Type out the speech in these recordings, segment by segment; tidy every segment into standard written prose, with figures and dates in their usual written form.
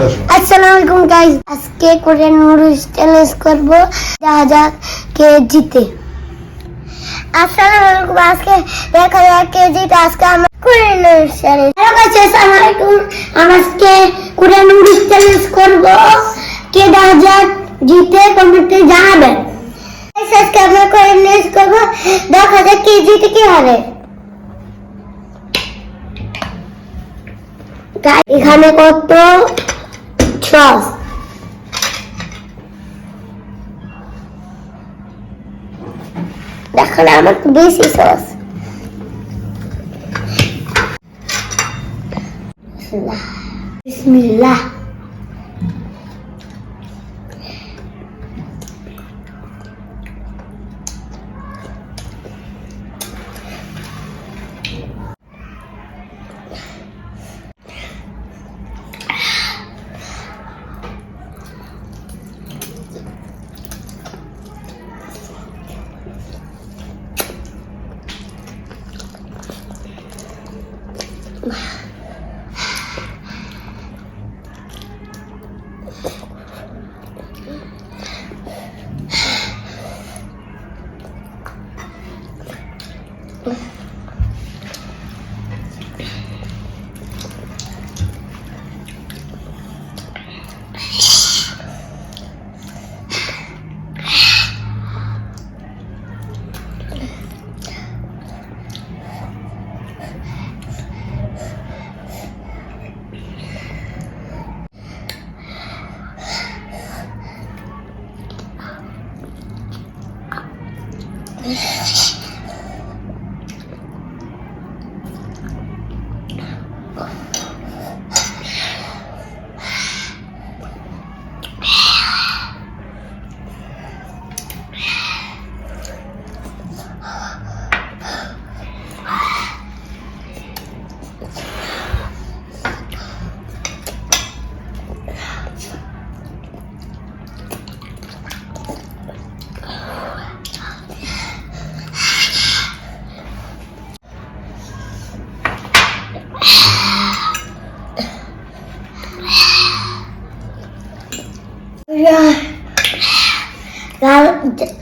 আসসালামু আলাইকুম গাইস, আজকে কোরিয়ান নুডলস চ্যালেঞ্জ করব যা কে জিতে। আসসালামু আলাইকুম, আজকে দেখা যাক কে জিতে। আজকে আমরা Korean noodles challenge. Hello guys, আসসালামু আলাইকুম, আমরা আজকে কোরিয়ান নুডলস চ্যালেঞ্জ করব। কে দেখা যাক জিতে কমেন্টে জানাবেন। গাইস, আজকে আমরা কোরিয়ান নুডলস করব, দেখা যাক কে জিতে কে হারে। গাইস, এখানে কত সস, দেখুন আমার তো বেশি সস। বিসমিল্লাহ।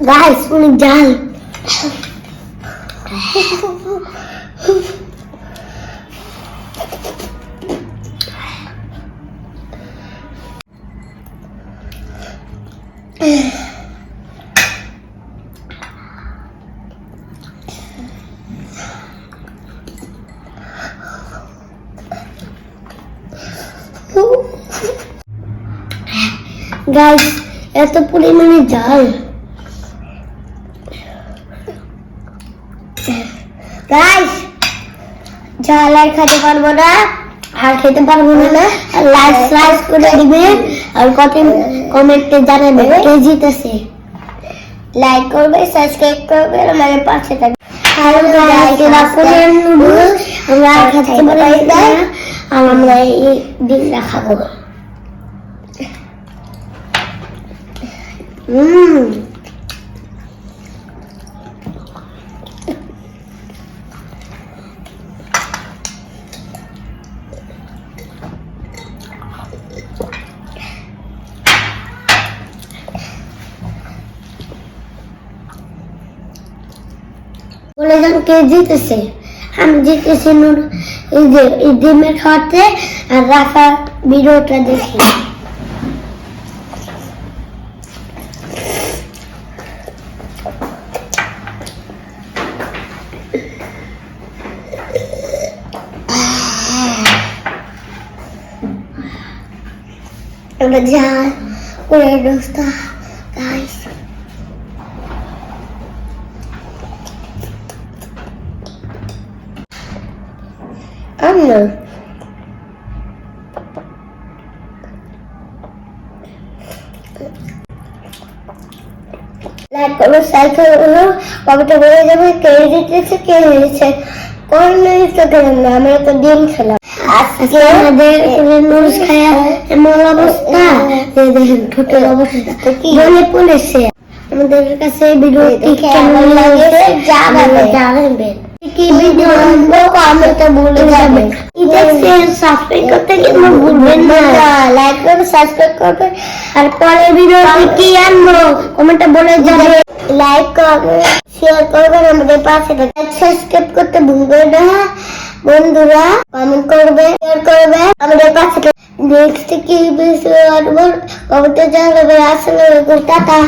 Guys, unik jalan. Guys, eto পরিমাণে জাল। গাইস, জাল আর খেতে পারবো না, লাইক করে দিবেন আর কমেন্টে জানাবেন কে জিতেছে। লাইক করবে, সাবস্ক্রাইব করবে, আমাদের পাশে থাকবে। হ্যালো গাইস, কোরিয়ান নুডলস আমরা খেতে পারি না, আমরা এই দিন খাবো। বলে যান কে জিতেছে। আমি জিতেছি এই যে এই ডিমের খাওয়াতে আর রাখা ভিডিওটা দেখি। আমরা যা করে দোস্তা গাইস, আমরা লাইক করো, সাবস্ক্রাইব করো, কমেন্টে বলে যাবে কে জিতেছে কে হেরেছে। কোন জিনিসটা খেলাম না, আমরা তো ডিম খেলাম। আজকে আমাদের নুডলস খায়া এমন অবস্থা, দেখেন ঠোঁটের অবস্থা বলে পড়েছে। আমাদের কাছে ভিডিওটি কেমন লাগে জানাবেন কি ভিডিও আনবো কমেন্টে বলে যাবেন দেখছেন সাবস্ক্রাইব করতে কিন্তু ভুলবেন না লাইক করবে সাবস্ক্রাইব করবে আর পরের ভিডিওতে কি আনবো কমেন্টে বলে যাবেন লাইক করবে শেয়ার করবেন আমাদের পাশে সাবস্ক্রাইব করতে ভুলবেন না বন্ধুরা কমেন্ট করবে শেয়ার করবে আমাদের পাশে নেক্সট কি ভিডিও আনবো কমেন্টে জানাবেন আসসালামু আলাইকুম টাটা।